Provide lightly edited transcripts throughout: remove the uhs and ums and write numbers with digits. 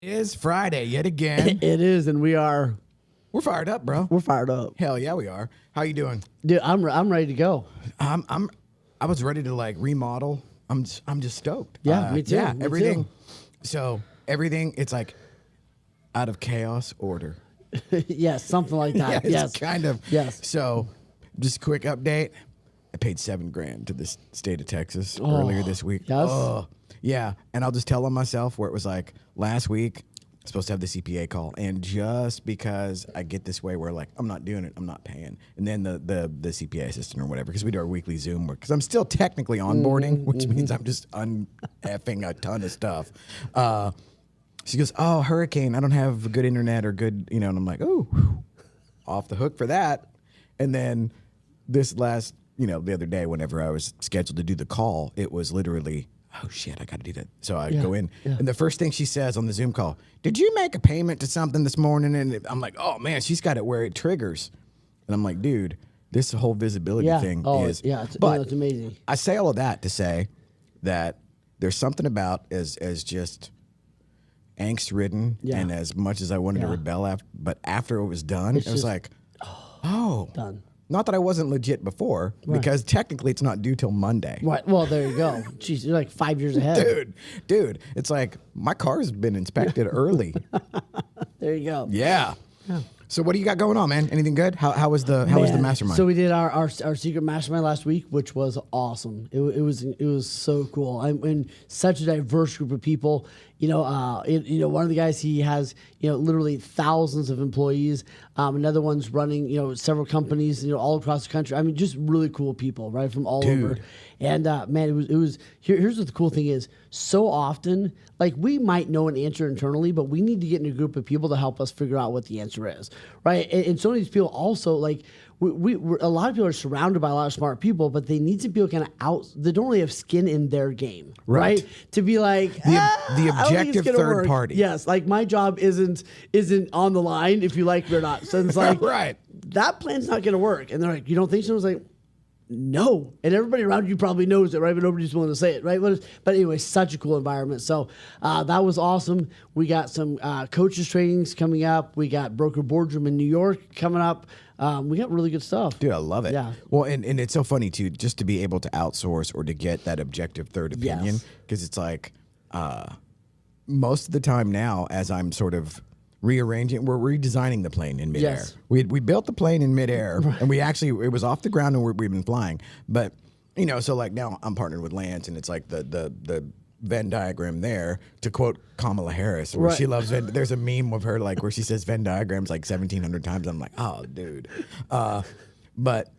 It is Friday yet again. It is, and we're We're fired up, bro. fired up, Hell yeah, we are. How you doing? dude. I'm ready to go. I was ready to like remodel. I'm just stoked. Yeah, me too. Yeah, me everything. too. So everything, it's like out of chaos, order. Yes, something like Yeah, that. it's yes, kind of. Yes. So, just a quick update. I paid $7,000 to the state of Texas Oh, earlier this week. yes? Oh, yeah. And I'll just tell on myself where it was like last week, I'm supposed to have the CPA call. And just because I get this way where like, I'm not doing it, I'm not paying. And then the CPA assistant or whatever, because we do our weekly Zoom work, because I'm still technically onboarding, which means I'm just effing a ton of stuff. She goes, oh, hurricane, I don't have good internet or good, and I'm like, oh, off the hook for that. And then this last, the other day, whenever I was scheduled to do the call, it was literally, oh shit, I got to do that. So I go in, and the first thing she says on the Zoom call, did you make a payment to something this morning? And I'm like, oh man, she's got it where it triggers. And I'm like, dude, this whole visibility thing is, it's amazing. I say all of that to say that there's something about as just angst-ridden, and as much as I wanted to rebel after it was done, it was just, like, oh, done. Not that I wasn't legit before, because technically it's not due till Monday. Right. Well, there you go. Jeez, you're like 5 years ahead. Dude, it's like my car's been inspected early. There you go. Yeah. So what do you got going on, man? Anything good? How was the mastermind? So we did our secret mastermind last week, which was awesome. It was so cool. I'm in such a diverse group of people. One of the guys, he has literally thousands of employees. Another one's running several companies all across the country. I mean, just really cool people, right, from all over. And man, it was. Here's what the cool thing is. So often, like, we might know an answer internally, but we need to get in a group of people to help us figure out what the answer is, right? And so many of these people also, like, we're a lot of people are surrounded by a lot of smart people, but they need some people kind of out. They don't really have skin in their game, right? To be like the objective third party. Yes, like my job isn't on the line if you like me or not. So it's like that plan's not going to work. And they're like, you don't think so? I was like, no. And everybody around you probably knows it, right? But nobody's willing to say it, right? But anyway, such a cool environment. So that was awesome. We got some coaches trainings coming up. We got Broker Boardroom in New York coming up. We got really good stuff. Dude, I love it. Yeah. Well, and it's so funny, too, just to be able to outsource or to get that objective third opinion. Because it's like most of the time now, as I'm sort of rearranging, we're redesigning the plane in midair. Yes. We built the plane in midair, and it was off the ground and we've been flying. But, so like now I'm partnered with Lance, and it's like the Venn diagram there, to quote Kamala Harris, where she loves Venn. There's a meme of her like where she says Venn diagrams like 1,700 times. I'm like, oh, dude. But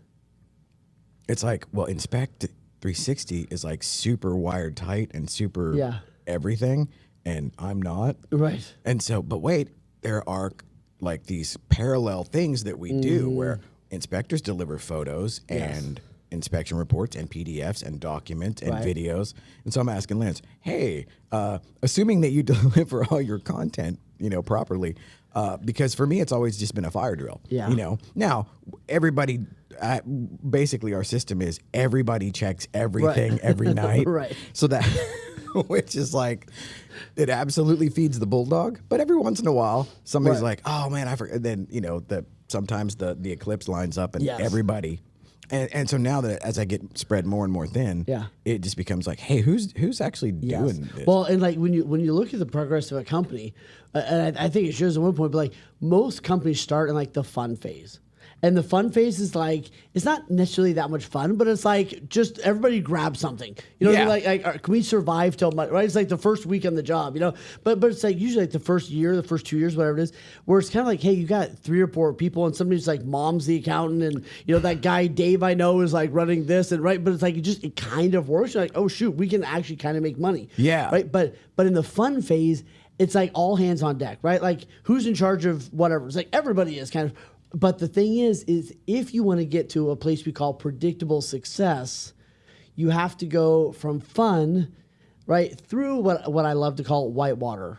it's like, well, Inspect 360 is like super wired tight and super everything, and I'm not. Right. And so, but wait, there are like these parallel things that we do where inspectors deliver photos and inspection reports and PDFs and documents and videos. And so I'm asking Lance, hey, assuming that you deliver all your content, properly, because for me, it's always just been a fire drill. Yeah. Now everybody, basically our system is everybody checks everything every night. Right. So that, which is like, it absolutely feeds the bulldog. But every once in a while, somebody's like, oh man, I forgot. And then, sometimes the eclipse lines up and everybody. And so now that as I get spread more and more thin, it just becomes like, hey, who's actually doing this? Well, and like when you look at the progress of a company, and I think it shows at one point, but like most companies start in like the fun phase. And the fun phase is like, it's not necessarily that much fun, but it's like just everybody grab something. What I mean? Like, can we survive till Monday, right? It's like the first week on the job, But it's like usually like the first year, the first 2 years, whatever it is, where it's kind of like, hey, you got 3 or 4 people, and somebody's like mom's the accountant, and that guy Dave I know is like running this, and right, but it's like it kind of works. You're like, oh shoot, we can actually kind of make money. Yeah. Right. But in the fun phase, it's like all hands on deck, right? Like who's in charge of whatever? It's like everybody is kind of. But the thing is if you want to get to a place we call predictable success, you have to go from fun, right, through what I love to call whitewater.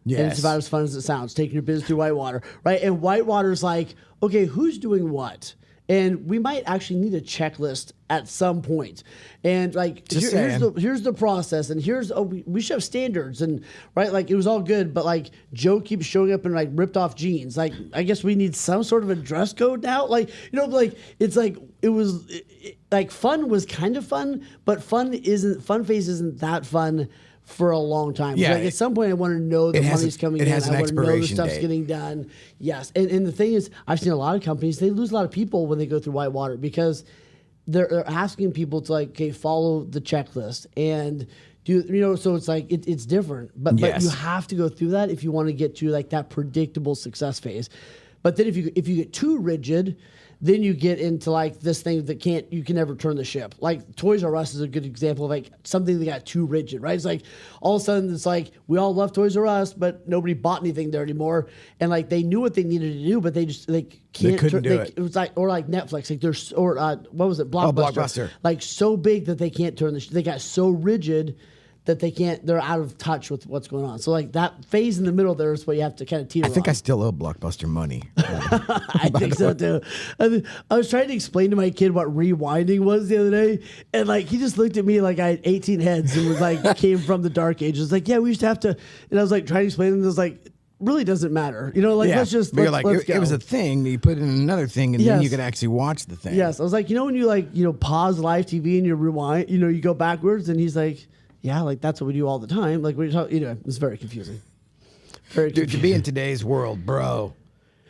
Yes. And it's about as fun as it sounds, taking your business through whitewater, right? And whitewater's like, okay, who's doing what? And we might actually need a checklist at some point. And like, here's the process, and we should have standards, and right, like it was all good, but like Joe keeps showing up in like ripped off jeans. Like, I guess we need some sort of a dress code now. Like, like it's like like fun was kind of fun, but fun phase isn't that fun for a long time. Yeah, like at some point I want to know the money's coming in. I want to know the stuff's getting done. Yes. And the thing is, I've seen a lot of companies, they lose a lot of people when they go through Whitewater because they're asking people to like, okay, follow the checklist and do, so it's like, it's different, but you have to go through that if you want to get to like that predictable success phase. But then if you get too rigid, then you get into like this thing that you can never turn the ship. Like Toys R Us is a good example of like something that got too rigid, right? It's like all of a sudden it's like we all love Toys R Us, but nobody bought anything there anymore. And like they knew what they needed to do, but they couldn't do it. It was like, or like Netflix, like what was it? Blockbuster. Blockbuster. Like so big that they can't turn they got so rigid that they're out of touch with what's going on. So like that phase in the middle there is what you have to kind of teeter on. I think I still owe Blockbuster money. I think so too. I was trying to explain to my kid what rewinding was the other day, and like he just looked at me like I had 18 heads and was like came from the dark ages. Like, yeah, we used to have to, and I was like trying to explain to him, it was like, really doesn't matter. Let's just but let's go. It was a thing, you put in another thing, and then you could actually watch the thing. Yes. I was like, when you pause live TV and you rewind, you go backwards, and he's like, yeah, like that's what we do all the time. Like we're talking, it's very confusing. Dude, to be in today's world, bro.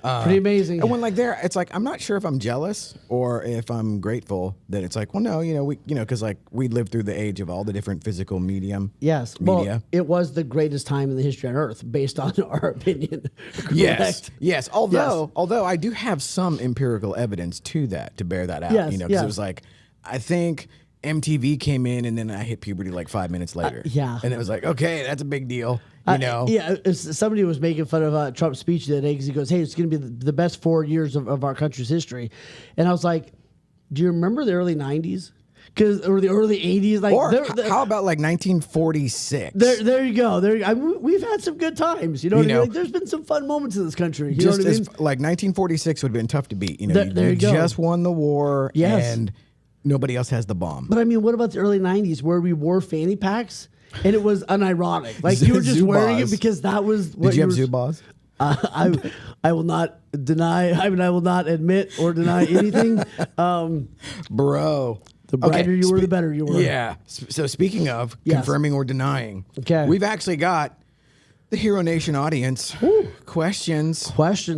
Pretty amazing. And when it's like, I'm not sure if I'm jealous or if I'm grateful that it's like, well, no, because like we lived through the age of all the different physical media. Yes. Well, it was the greatest time in the history on Earth, based on our opinion. Yes. Although I do have some empirical evidence to bear that out. Yes, because it was like, I think MTV came in, and then I hit puberty like 5 minutes later. And it was like, okay, that's a big deal. Somebody was making fun of Trump's speech the other day because he goes, hey, it's going to be the best 4 years of our country's history. And I was like, do you remember the early 90s? Or the early 80s? Like, how about like 1946? There you go. We've had some good times. You know what I mean? Like, there's been some fun moments in this country. You know what I mean? Like 1946 would have been tough to beat. You just won the war. Yes. And nobody else has the bomb. But I mean, what about the early 90s where we wore fanny packs and it was unironic? Like you were just wearing it because that was what Did you have Zubaz? I will not deny. I mean, I will not admit or deny anything. Bro. The brighter you were, the better you were. Yeah. So speaking of confirming or denying, we've actually got the Hero Nation audience questions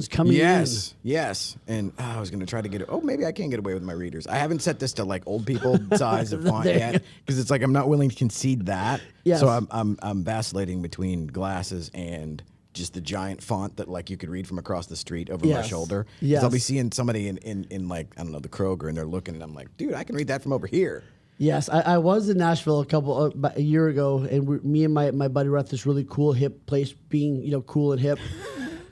coming in. Yes. And I was going to try to get it. Oh, maybe I can't get away with my readers. I haven't set this to like old people size of font yet because it's like I'm not willing to concede that. Yes. So I'm vacillating between glasses and just the giant font that like you could read from across the street over my shoulder. Yes. I'll be seeing somebody in like, I don't know, the Kroger, and they're looking, and I'm like, dude, I can read that from over here. Yes, I was in Nashville a year ago, and me and my buddy were at this really cool hip place, being cool and hip.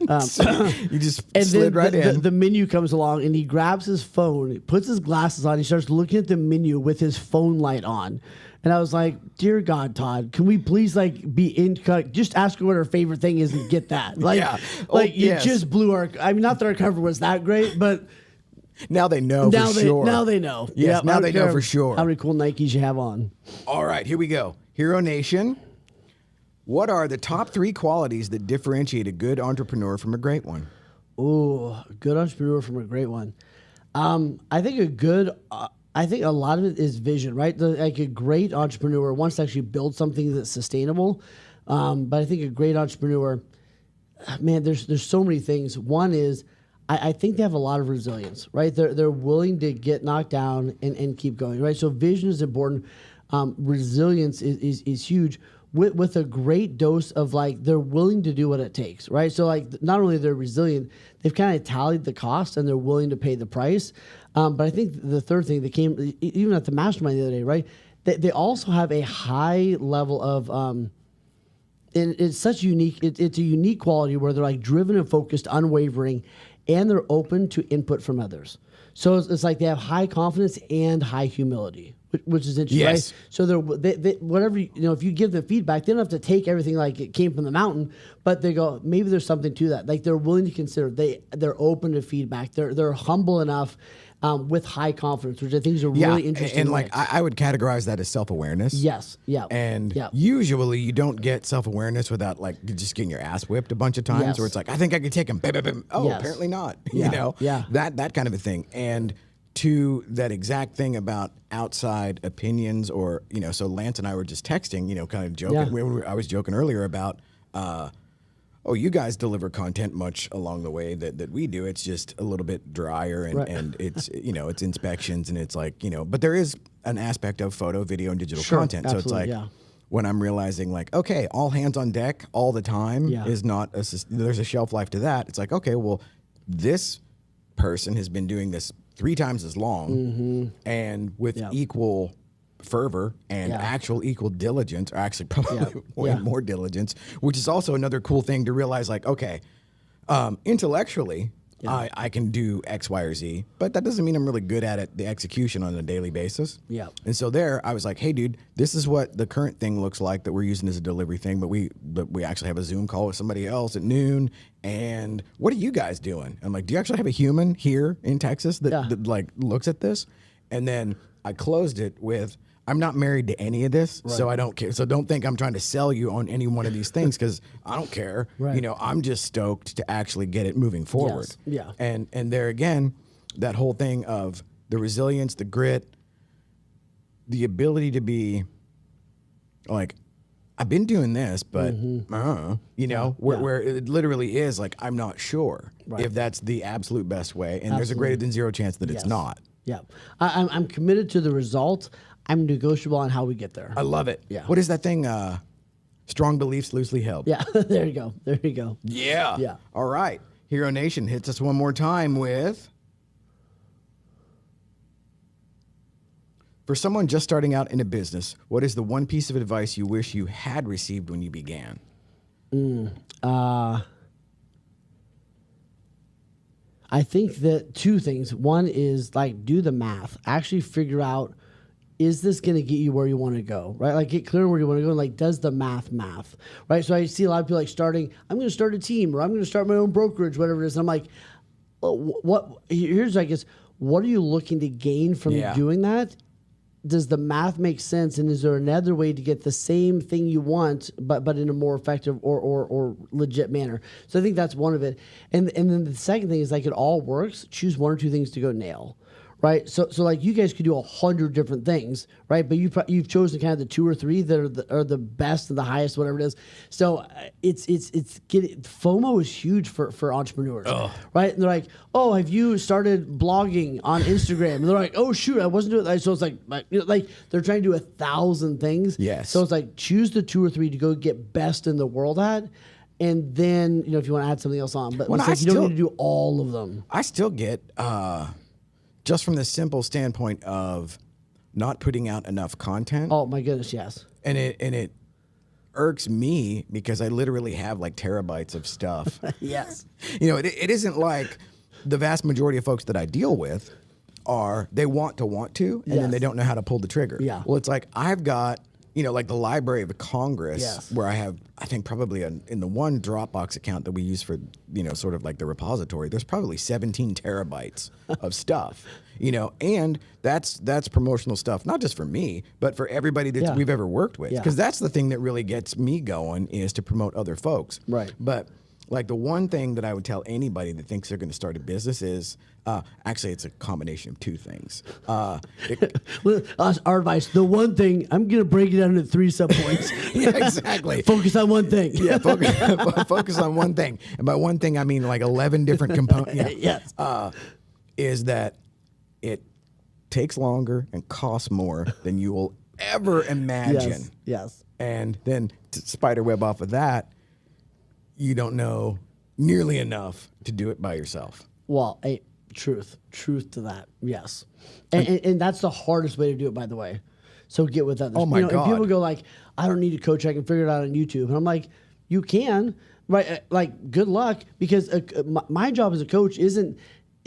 You just slid right in. The menu comes along, and he grabs his phone, he puts his glasses on, he starts looking at the menu with his phone light on. And I was like, dear God, Todd, can we please just ask her what her favorite thing is and get that? Just blew not that our cover was that great, but now they know for sure. Now they know. Yes, now they know for sure. How many cool Nikes you have on. All right, here we go. Hero Nation, what are the top 3 qualities that differentiate a good entrepreneur from a great one? Ooh, a good entrepreneur from a great one. I think a lot of it is vision, right? Like a great entrepreneur wants to actually build something that's sustainable. But I think a great entrepreneur, man, there's so many things. One is, I think they have a lot of resilience, right? They're willing to get knocked down and keep going, right? So vision is important. Resilience is huge with a great dose of like, they're willing to do what it takes, right? So like, not only they're resilient, they've kind of tallied the cost and they're willing to pay the price. But I think the third thing that came, even at the mastermind the other day, right? They also have a high level of, and it's such unique, it's a unique quality where they're like driven and focused, unwavering, and they're open to input from others. So it's like they have high confidence and high humility, which is interesting, yes. right? So they whatever, if you give them feedback, they don't have to take everything like it came from the mountain, but they go, maybe there's something to that. Like they're willing to consider, they're open to feedback. They're humble enough with high confidence, which I think is a really interesting. And like mix. I would categorize that as self-awareness. Yes. Yeah. And yeah. usually you don't get self-awareness without like just getting your ass whipped a bunch of times, Yes. where it's like, I think I could take him. Oh, Yes. apparently not. Yeah. You know, Yeah. that kind of a thing. And to that exact thing about outside opinions, or so Lance and I were just texting, kind of joking. Yeah. I was joking earlier about. Oh, you guys deliver content much along the way that we do. It's just a little bit drier, and, Right. and it's it's inspections, and it's like but there is an aspect of photo, video, and digital Sure, content. So it's absolutely, like yeah. when I'm realizing like, okay, all hands on deck all the time Yeah. is not there's a shelf life to that. It's like, okay, well, this person has been doing this 3 times as long, and with Yeah. equal fervor and Yeah. actual equal diligence, or actually probably way Yeah. more diligence, which is also another cool thing to realize. Like, okay, intellectually, I can do X, Y, or Z, but that doesn't mean I'm really good at it, the execution on a daily basis. Yeah. And so there, I was like, hey, dude, this is what the current thing looks like that we're using as a delivery thing, but we actually have a Zoom call with somebody else at noon. And what are you guys doing? I'm like, do you actually have a human here in Texas that like looks at this? And then I closed it with, I'm not married to any of this, so I don't care. So don't think I'm trying to sell you on any one of these things, because I don't care. Right. I'm just stoked to actually get it moving forward. Yes. Yeah. And there again, that whole thing of the resilience, the grit, the ability to be like, I've been doing this, but where it literally is like, I'm not sure if that's the absolute best way, and there's a greater than zero chance that it's not. Yeah. I'm committed to the result. I'm negotiable on how we get there. I love it. Yeah. What is that thing? Strong beliefs loosely held. Yeah. There you go. There you go. Yeah. Yeah. All right. Hero Nation hits us one more time with, for someone just starting out in a business, what is the one piece of advice you wish you had received when you began? I think that 2 things. One is like, do the math. Actually figure out, is this going to get you where you want to go, right? Like, get clear where you want to go. And like, does the math, right? So I see a lot of people like starting, I'm going to start a team, or I'm going to start my own brokerage, whatever it is. And I'm like, here's, I guess, what are you looking to gain from doing that? Does the math make sense? And is there another way to get the same thing you want, but in a more effective or legit manner? So I think that's one of it. And then the second thing is, like, it all works. Choose 1 or 2 things to go nail. Right, so like, you guys could do 100 different things, right? But you've chosen kind of the 2 or 3 that are the best and the highest, whatever it is. So it's FOMO is huge for entrepreneurs, right? And they're like, oh, have you started blogging on Instagram? And they're like, oh shoot, I wasn't doing that. So it's like they're trying to do 1,000 things. Yes. So it's like, choose the 2 or 3 to go get best in the world at. And then, if you want to add something else on, but it's like, you don't need to do all of them. I still get, just from the simple standpoint of not putting out enough content. Oh my goodness, yes. And it irks me, because I literally have like terabytes of stuff. Yes. It isn't like the vast majority of folks that I deal with they want to, and then they don't know how to pull the trigger. Yeah. Well, it's like, I've got, like the Library of Congress, Yes. where I have, I think probably in the one Dropbox account that we use for, sort of like the repository, there's probably 17 terabytes of stuff, and that's promotional stuff, not just for me, but for everybody that we've ever worked with. Yeah. Because that's the thing that really gets me going, is to promote other folks. Right. But like, the one thing that I would tell anybody that thinks they're going to start a business is, actually, it's a combination of 2 things. Our advice, the one thing, I'm going to break it down into 3 subpoints. Yeah, exactly. Focus on one thing. Yeah, focus on one thing. And by one thing, I mean like 11 different components. Yeah. Yes. Is that it takes longer and costs more than you will ever imagine. Yes. And then to spider web off of that, you don't know nearly enough to do it by yourself. Well, truth to that. Yes. And that's the hardest way to do it, by the way. So get with others. Oh my God. God. And people go like, I don't need a coach. I can figure it out on YouTube. And I'm like, you can, right? Like, good luck, because my job as a coach isn't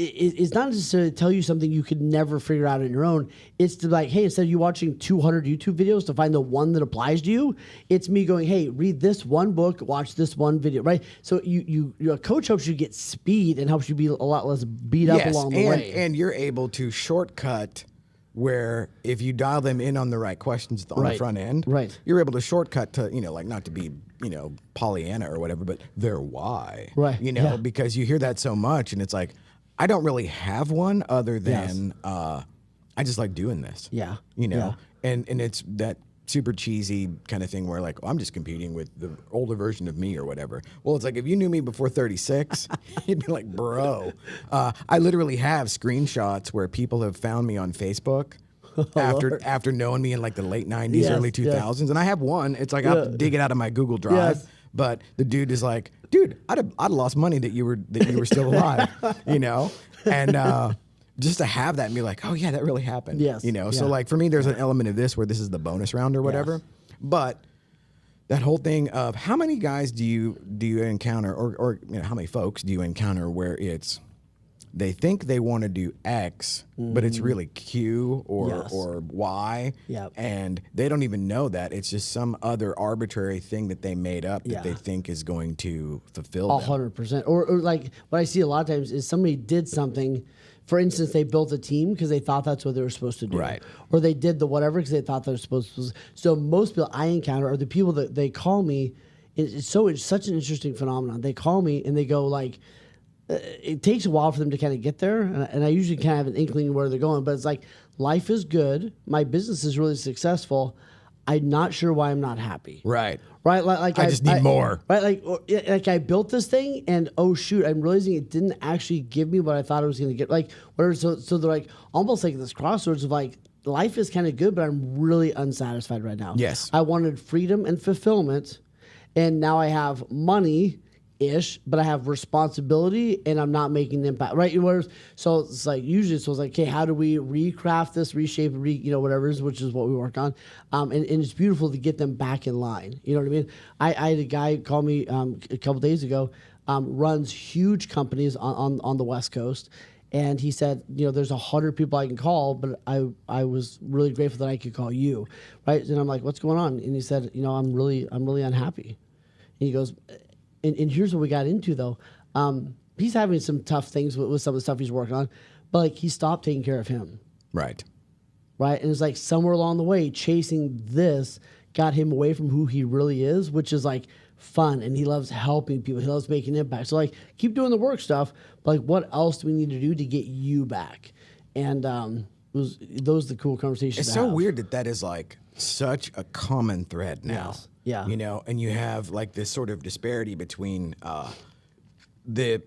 it's not necessarily to tell you something you could never figure out on your own. It's to like, hey, instead of you watching 200 YouTube videos to find the one that applies to you, it's me going, hey, read this one book, watch this one video, right? So a coach helps you get speed and helps you be a lot less beat up along the way. And you're able to shortcut where if you dial them in on the right questions on the front end, you're able to shortcut to, like not to be, Pollyanna or whatever, but their why, because you hear that so much and it's like, I don't really have one other than I just like doing this. And it's that super cheesy kind of thing where like, I'm just competing with the older version of me or whatever. Well, it's like if you knew me before 36, you'd be like, bro. I literally have screenshots where people have found me on Facebook after knowing me in like the late 90s, early 2000s. And I have one. It's like I'll dig it out of my Google Drive. But the dude is like, dude, I'd have lost money that you were still alive, and just to have that and be like, oh yeah, that really happened, So like for me, there's an element of this where this is the bonus round or whatever, but that whole thing of how many guys do you encounter, or how many folks do you encounter where it's they think they want to do X, but it's really Q or Y, and they don't even know that. It's just some other arbitrary thing that they made up that they think is going to fulfill them. 100%. Or like what I see a lot of times is somebody did something. For instance, they built a team because they thought that's what they were supposed to do. Right. Or they did the whatever because they thought they were supposed to. So most people I encounter are the people that they call me. It's such an interesting phenomenon. They call me and they go like, it takes a while for them to kind of get there, and I usually kind of have an inkling of where they're going, but it's like, life is good, my business is really successful, I'm not sure why I'm not happy. Right. Like I just need more. Right, like I built this thing, and oh shoot, I'm realizing it didn't actually give me what I thought it was going to get. Like, whatever. So they're like almost like this crossroads of like, life is kind of good, but I'm really unsatisfied right now. Yes. I wanted freedom and fulfillment, and now I have money. But I have responsibility and I'm not making an impact, right? So it's like usually it's like, okay, how do we recraft this, reshape, whatever it is, which is what we work on, and it's beautiful to get them back in line. You know what I mean? I had a guy call me a couple days ago, runs huge companies on the West Coast. And he said, there's 100 people I can call, but I was really grateful that I could call you, right? And I'm like, what's going on? And he said, I'm really unhappy. And he goes. And here's what we got into though. He's having some tough things with some of the stuff he's working on, but like he stopped taking care of him. Right. And it's like somewhere along the way, chasing this got him away from who he really is, which is like fun, and he loves helping people. He loves making impact. So like, keep doing the work stuff, but like, what else do we need to do to get you back? And those are the cool conversations. It's so weird that is like such a common thread now. Yes. Yeah. And you have like this sort of disparity between the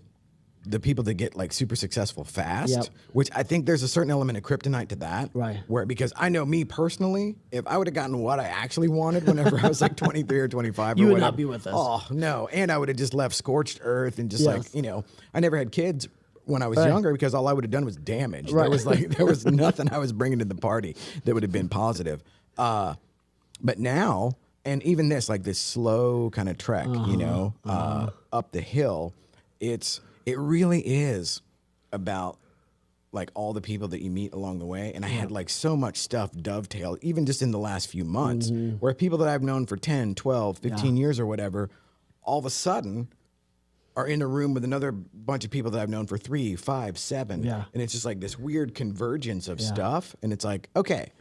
people that get like super successful fast, which I think there's a certain element of kryptonite to that. Right. Because I know me personally, if I would have gotten what I actually wanted whenever I was like 23 or 25 you or would whatever, not be with us. Oh, no. And I would have just left scorched earth and just I never had kids when I was younger because all I would have done was damage. There was nothing I was bringing to the party that would have been positive. But now, and even this, like this slow kind of trek, up the hill, it really is about like all the people that you meet along the way. And I had like so much stuff dovetail, even just in the last few months, where people that I've known for 10, 12, 15 years or whatever, all of a sudden are in a room with another bunch of people that I've known for 3, 5, 7. Yeah. And it's just like this weird convergence of stuff. And it's like, okay,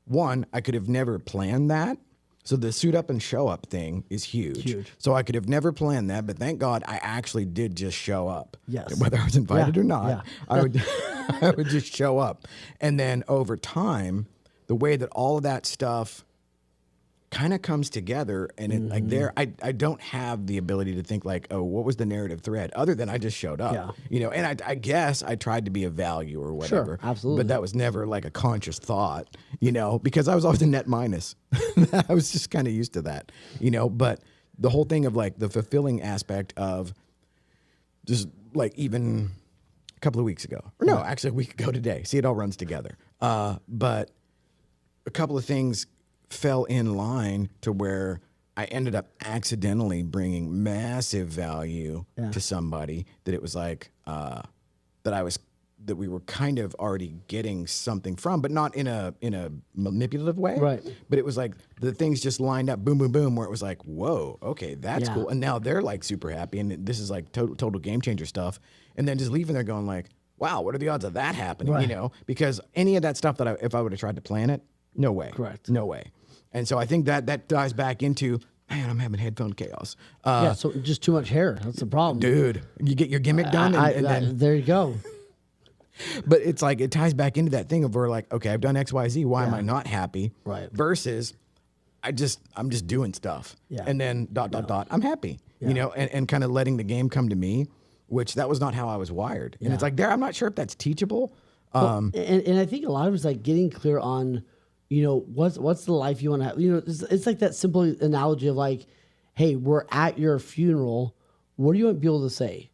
one, I could have never planned that. So the suit up and show up thing is huge. So I could have never planned that, but thank God I actually did just show up. Yes. Whether I was invited or not, I would just show up. And then over time, the way that all of that stuff kind of comes together, and it I don't have the ability to think like, oh, what was the narrative thread other than I just showed up, and I guess I tried to be of value or whatever. Sure, absolutely. But that was never like a conscious thought, because I was always a net minus. I was just kind of used to that, but the whole thing of like the fulfilling aspect of just like even a couple of weeks ago, or no, actually a week ago today, see, it all runs together. But a couple of things fell in line to where I ended up accidentally bringing massive value to somebody that it was like that I was that we were kind of already getting something from, but not in a manipulative way. Right. But it was like the things just lined up, boom, boom, boom, where it was like, whoa, okay, that's Yeah. cool. And now they're like super happy, and this is like total game changer stuff. And then just leaving there going like, wow, what are the odds of that happening? Right. You know, because any of that stuff that if I would have tried to plan it, no way. Correct. No way. And so I think that ties back into, man, I'm having headphone chaos. Yeah, so just too much hair. That's the problem. Dude, you get your gimmick done, and then there you go. but it's like it ties back into that thing of where like, okay, I've done X, Y, Z. Why am Yeah. I not happy? Right. Versus, I'm just doing stuff. Yeah. And then ... I'm happy. You know, and kind of letting the game come to me, which that was not how I was wired. And it's like I'm not sure if that's teachable. And I think a lot of it's like getting clear on, you know, what's the life you want to have. You know, it's like that simple analogy of like, hey, we're at your funeral. What do you want people to say?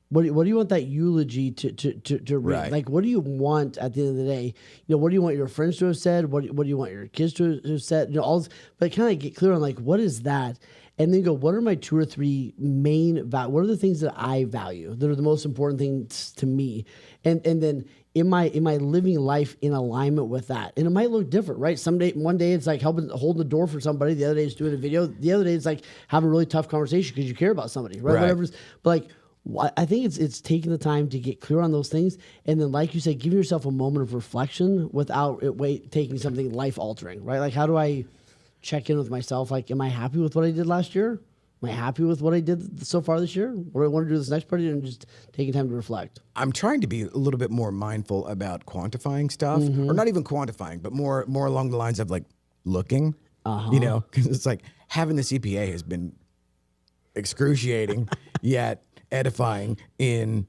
What do you want that eulogy to read? Right. Like, what do you want at the end of the day? You know, what do you want your friends to have said? What do you want your kids to have said? You know, all this, but kind of get clear on like, what is that? And then go, what are my 2 or 3 main what are the things that I value that are the most important things to me? And then am I living life in alignment with that? And it might look different, right? One day it's like holding the door for somebody. The other day it's doing a video. The other day it's like having a really tough conversation because you care about somebody, right? Right. Whatever. But like, I think it's taking the time to get clear on those things, and then, like you said, give yourself a moment of reflection without taking something life altering, right? Like, how do I check in with myself? Like, am I happy with what I did last year? Am I happy with what I did so far this year? What do I want to do this next party? And just taking time to reflect. I'm trying to be a little bit more mindful about quantifying stuff, or not even quantifying, but more along the lines of like looking, you know, because it's like having the CPA has been excruciating yet edifying in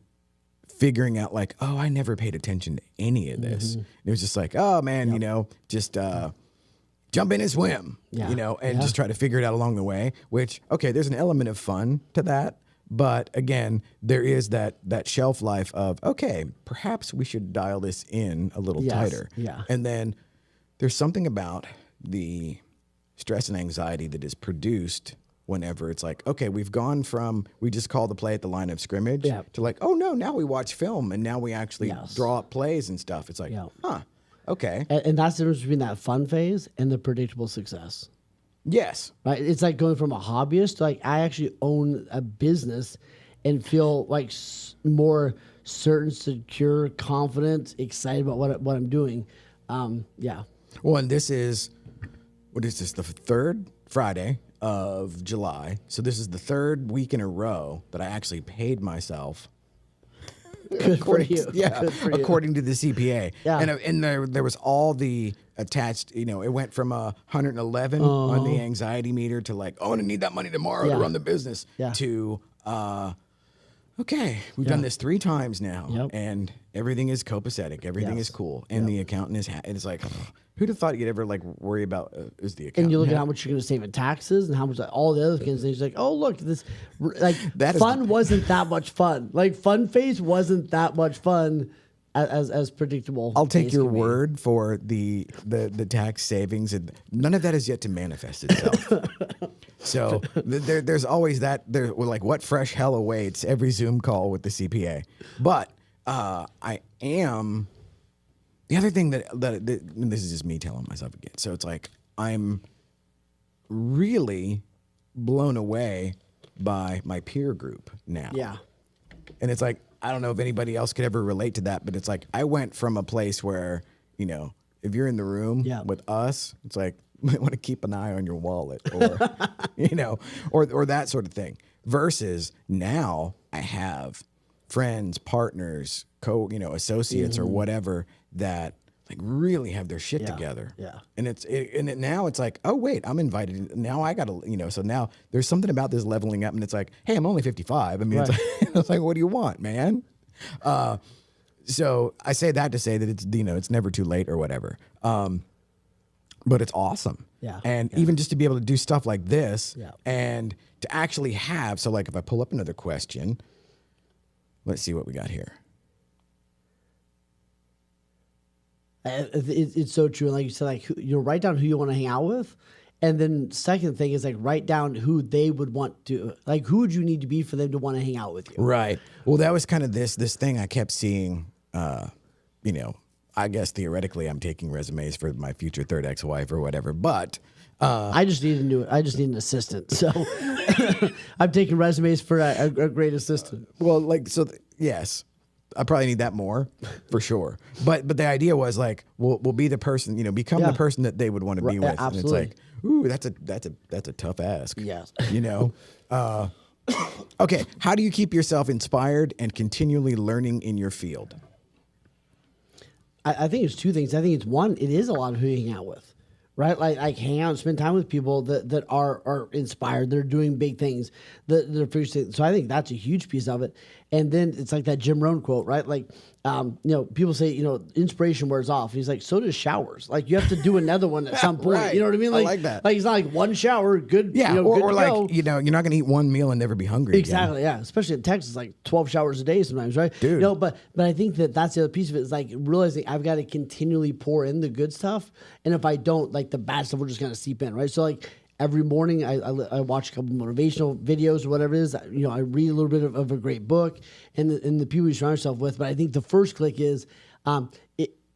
figuring out like, oh, I never paid attention to any of this. It was just like, oh man, you know, just jump in and swim, Yeah. you know, and just try to figure it out along the way, which, okay, there's an element of fun to that. But again, there is that shelf life of, okay, perhaps we should dial this in a little Yes. tighter. Yeah. And then there's something about the stress and anxiety that is produced whenever it's like, okay, we've gone from, we just call the play at the line of scrimmage Yeah. to like, oh no, now we watch film and now we actually Yes. draw up plays and stuff. It's like, Yeah. huh, okay. And that's the difference between that fun phase and the predictable success. Yes. Right? It's like going from a hobbyist to like, I actually own a business and feel like more certain, secure, confident, excited about what I'm doing. Yeah. Well, and this is, what is this, the 3rd Friday of July. So this is the 3rd week in a row that I actually paid myself. Good for you. Yeah, Good for you. according to the CPA. Yeah. And there was all the attached, you know, it went from 111 on the anxiety meter to like, oh, I'm going to need that money tomorrow Yeah. to run the business Yeah. to, okay, we've done this 3 times now Yep. and everything is copacetic. Everything Yes. is cool. And the accountant is, and it's like, who'd have thought you'd ever like worry about is the accountant. And you look at how much you're going to save in taxes and how much all the other things. It's like, oh, look, this like That is- fun wasn't that much fun. Like fun phase wasn't that much fun as predictable. I'll take phase your can be. word for the tax savings, and none of that is yet to manifest itself. So there's always that. We're like, what fresh hell awaits every Zoom call with the CPA. But I am. The other thing that and this is just me telling myself again. So it's like I'm really blown away by my peer group now. Yeah. And it's like, I don't know if anybody else could ever relate to that, but it's like I went from a place where, you know, if you're in the room Yeah. with us, it's like you might want to keep an eye on your wallet or, you know, or that sort of thing. Versus now I have friends, partners, associates or whatever that like really have their shit Yeah. together. Yeah. And now it's like, oh wait, I'm invited. Now I gotta, so now there's something about this leveling up, and it's like, hey, I'm only 55. I mean, Right. it's like, what do you want, man? So I say that to say that it's, it's never too late or whatever. But it's awesome. Yeah. And even just to be able to do stuff like this Yeah. and to actually have, so like if I pull up another question, let's see what we got here. It's so true. And like you said, like write down who you want to hang out with. And then second thing is like write down who they would want to, like who would you need to be for them to want to hang out with you? Right. Well, that was kind of this thing I kept seeing you know, I guess theoretically I'm taking resumes for my future third ex-wife or whatever, but I just need an assistant. So I'm taking resumes for a great assistant. well, like, so yes, I probably need that more for sure. But the idea was like, we'll be the person, you know, become Yeah. the person that they would want to be with. absolutely. And it's like, ooh, that's a tough ask. Yes. You know? Okay. How do you keep yourself inspired and continually learning in your field? I think it's two things. I think it's one, it is a lot of who you hang out with, right? Like hang out and spend time with people that are inspired. They're doing big things. They're producing. So I think that's a huge piece of it. And then it's like that Jim Rohn quote, right? Like, you know, people say, you know, inspiration wears off. He's like, so does showers. Like you have to do another one at some point. Right. You know what I mean? I like that. Like it's not like one shower, good. Yeah. You know, good or to like, go. you know, you're not going to eat one meal and never be hungry Exactly, yeah. Especially in Texas, like 12 showers a day sometimes, right? Dude. No, but I think that's the other piece of it is like realizing I've got to continually pour in the good stuff. And if I don't, like the bad stuff will just kind of seep in, right? So like every morning I watch a couple motivational videos or whatever it is. You know, I read a little bit of a great book and the people you surround yourself with. But I think the first click is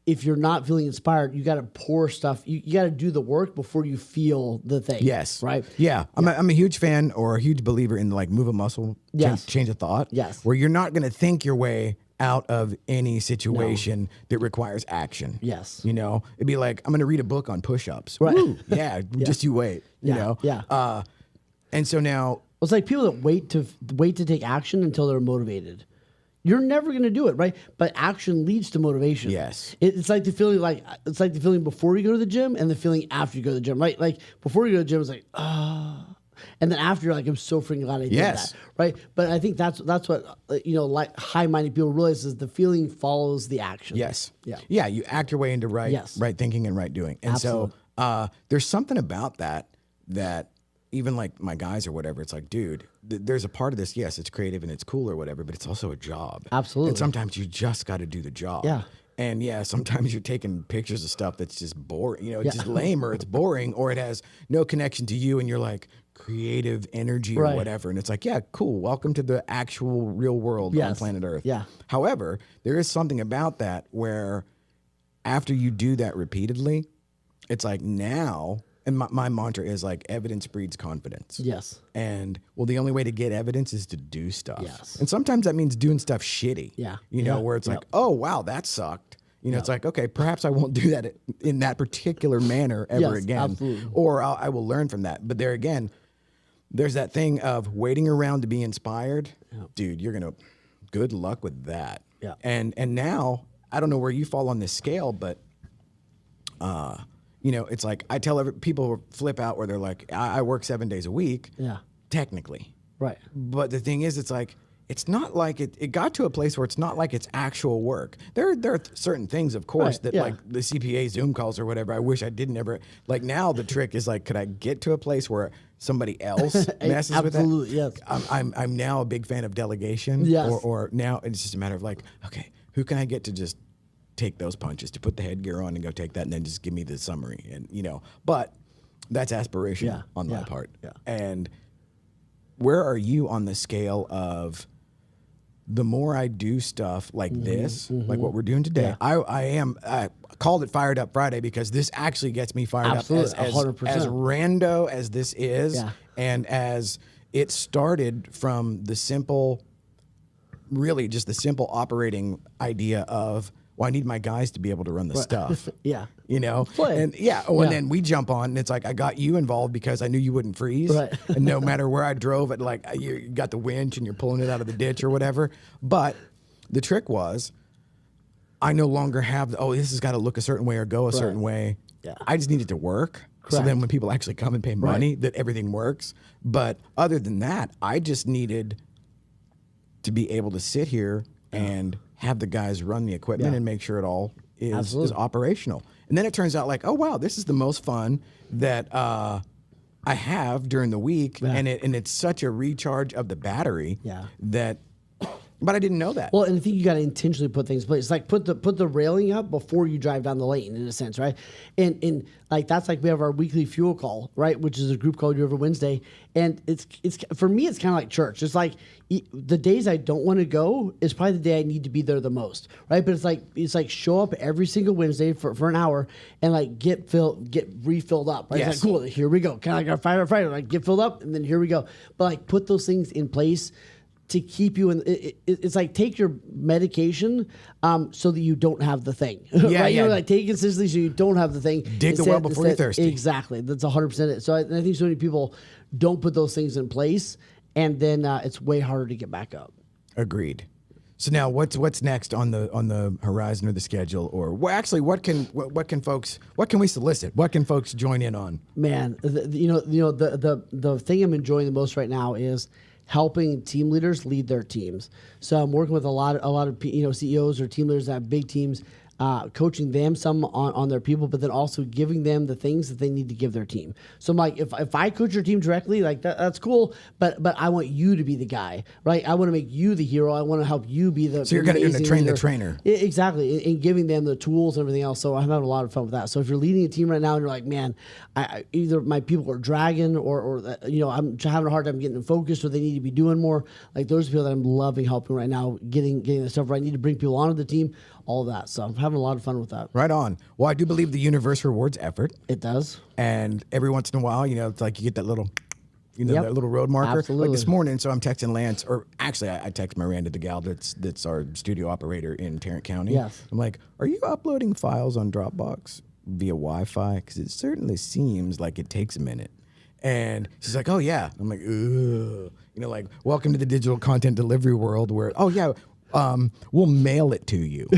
if you're not feeling inspired, you got to pour stuff. You got to do the work before you feel the thing. Yes. Right? Yeah. I'm a huge fan or a huge believer in like move a muscle, Yes. change of thought. Yes. Where you're not going to think your way out of any situation that requires action. Yes. You know, it'd be like, I'm going to read a book on push-ups. Right. Woo. Yeah. Just you wait, you know? Yeah. And so now, It's like people that wait to take action until they're motivated. You're never going to do it, right? But action leads to motivation. Yes. It's like the feeling before you go to the gym and the feeling after you go to the gym, right? Like before you go to the gym, it's like, and then after you're like, I'm so freaking glad I did Yes. that, right? But I think that's what you know, like high-minded people realize is the feeling follows the action. yes. Yeah. Yeah. You act your way into right Yes. thinking and right doing. And Absolutely. so there's something about that even like my guys or whatever, it's like, dude, there's a part of this. Yes, it's creative and it's cool or whatever, but it's also a job. Absolutely. And sometimes you just got to do the job. Yeah. And yeah, sometimes you're taking pictures of stuff that's just boring, you know, it's just lame or it's boring or it has no connection to you and you're like creative energy or Right. whatever. And it's like, yeah, cool. Welcome to the actual real world on Yes. planet Earth. Yeah. However, there is something about that where after you do that repeatedly, it's like now, and my mantra is like evidence breeds confidence. Yes. And well, the only way to get evidence is to do stuff. Yes. And sometimes that means doing stuff shitty. Yeah. You know, Yeah. where it's Yep. like, oh, wow, that sucked. You know, it's like, okay, perhaps I won't do that in that particular manner ever Yes, again. absolutely. Or I will learn from that. But there again, there's that thing of waiting around to be inspired. Dude, you're going to, good luck with that. Yeah. And now, I don't know where you fall on this scale, but you know, it's like I tell people flip out where they're like, I work 7 days a week. Yeah. Technically. Right. But the thing is, it's like, it's not like it got to a place where it's not like it's actual work. There are certain things, of course, Right, that yeah. like the CPA Zoom calls or whatever, I wish I didn't ever, like now the trick is like, could I get to a place where somebody else messes with that? Absolutely, yes. I'm now a big fan of delegation. Yes. Or now it's just a matter of like, okay, who can I get to just take those punches, to put the headgear on and go take that and then just give me the summary and, you know, but that's aspiration Yeah, on my yeah, part. yeah. And where are you on the scale of the more I do stuff like this, like what we're doing today, I called it Fired Up Friday because this actually gets me fired Absolutely, up as 100%. rando as this is. Yeah. And as it started from the simple, really just the simple operating idea of, well, I need my guys to be able to run the stuff. Yeah. You know? Play. And yeah, Yeah. and then we jump on and it's like, I got you involved because I knew you wouldn't freeze. Right. And no matter where I drove it, like you got the winch and you're pulling it out of the ditch or whatever. But the trick was, I no longer have, this has got to look a certain way or go a certain way. Yeah. I just need it to work. So Correct. then when people actually come and pay money, that everything works. But other than that, I just needed to be able to sit here and have the guys run the equipment Yeah. and make sure it all is Absolutely. operational. And then it turns out like, oh wow, this is the most fun that I have during the week, Yeah. and it's such a recharge of the battery Yeah. that But I didn't know that. Well, and I think you got to intentionally put things in place. It's like put the railing up before you drive down the lane, in a sense, right? And like that's like we have our weekly fuel call, right, which is a group call we do every Wednesday. And it's for me, it's kind of like church. It's like the days I don't want to go is probably the day I need to be there the most, right? But it's like show up every single Wednesday for an hour and like get refilled up, right? Yes. It's like cool. Here we go. Kind of like our Friday, like get filled up, and then here we go. But like put those things in place to keep you in. It's like take your medication so that you don't have the thing. Yeah, right? yeah. You know, like take it consistently so you don't have the thing. Dig the well before you're thirsty. Exactly. That's 100% it. So I think so many people don't put those things in place, and then it's way harder to get back up. Agreed. So now, what's next on the horizon or the schedule, or what can we solicit? What can folks join in on? Man, the thing I'm enjoying the most right now is helping team leaders lead their teams. So I'm working with a lot of CEOs or team leaders that have big teams, coaching them some on their people, but then also giving them the things that they need to give their team. So I'm like, if I coach your team directly, like that's cool, but I want you to be the guy, right? I want to make you the hero. I want to help you be the. So you're going to train the trainer. Exactly, and giving them the tools and everything else. So I'm having a lot of fun with that. So if you're leading a team right now and you're like, man, I either my people are dragging or I'm having a hard time getting them focused, or they need to be doing more. Like those people that I'm loving helping right now, getting the stuff right. I need to bring people onto the team, all that. So I'm having a lot of fun with that. Right on. Well, I do believe the universe rewards effort. It does. And every once in a while, it's like you get that little, Yep. that little road marker. Absolutely. Like this morning, so I'm texting Lance, or actually I text Miranda, the gal that's our studio operator in Tarrant County. Yes. I'm like, are you uploading files on Dropbox via Wi-Fi? Because it certainly seems like it takes a minute. And she's like, oh yeah. I'm like, ugh. Like, welcome to the digital content delivery world where, oh yeah, we'll mail it to you.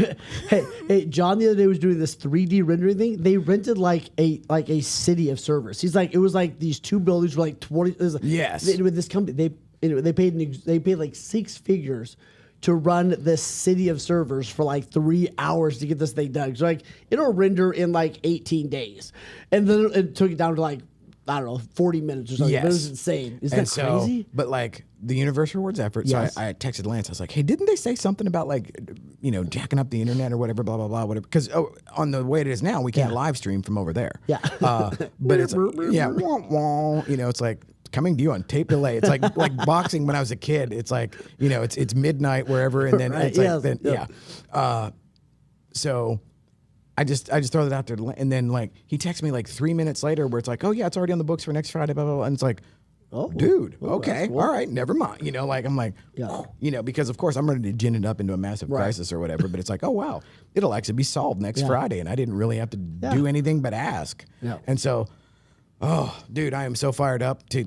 Hey, John the other day was doing this 3D rendering thing. They rented like a city of servers. He's like, it was like these two buildings were like 20. Yes. With this company, they paid like six figures to run this city of servers for like 3 hours to get this thing done. So like it'll render in like 18 days, and then it took it down to like, I don't know, 40 minutes or something. Yes. But it was insane. Is that crazy? But like the universe rewards effort. Yes. So I texted Lance. I was like, hey, didn't they say something about like, jacking up the internet or whatever, blah, blah, blah, whatever. Because on the way it is now, we can't live stream from over there. Yeah. But it's like, wah, wah, it's like coming to you on tape delay. It's like boxing when I was a kid. It's like, it's midnight wherever. And then Right, it's like, yes, yeah. So I just throw that out there, and then like he texts me like 3 minutes later where it's like, oh yeah, it's already on the books for next Friday, blah blah blah, and it's like, oh dude, okay, cool. all right, never mind, like I'm like, Yeah. because of course I'm ready to gin it up into a massive crisis or whatever, but it's like, oh wow, it'll actually be solved next Friday, and I didn't really have to do anything but ask, and so, oh dude, I am so fired up to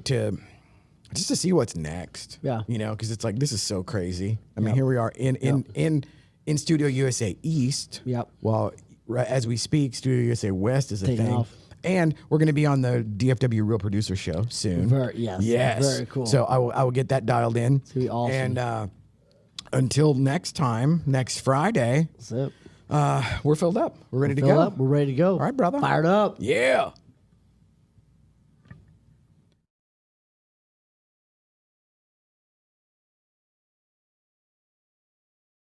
just to see what's next, because it's like this is so crazy. I mean, here we are in Studio USA East, while as we speak, Studio USA West is a Taking thing. off. And we're going to be on the DFW Real Producer Show soon. Yes. Very cool. So I will get that dialed in. It's going to be awesome. And until next time, next Friday, That's it. we're filled up. We're ready to Fill go. up. We're ready to go. All right, brother. Fired up. Yeah.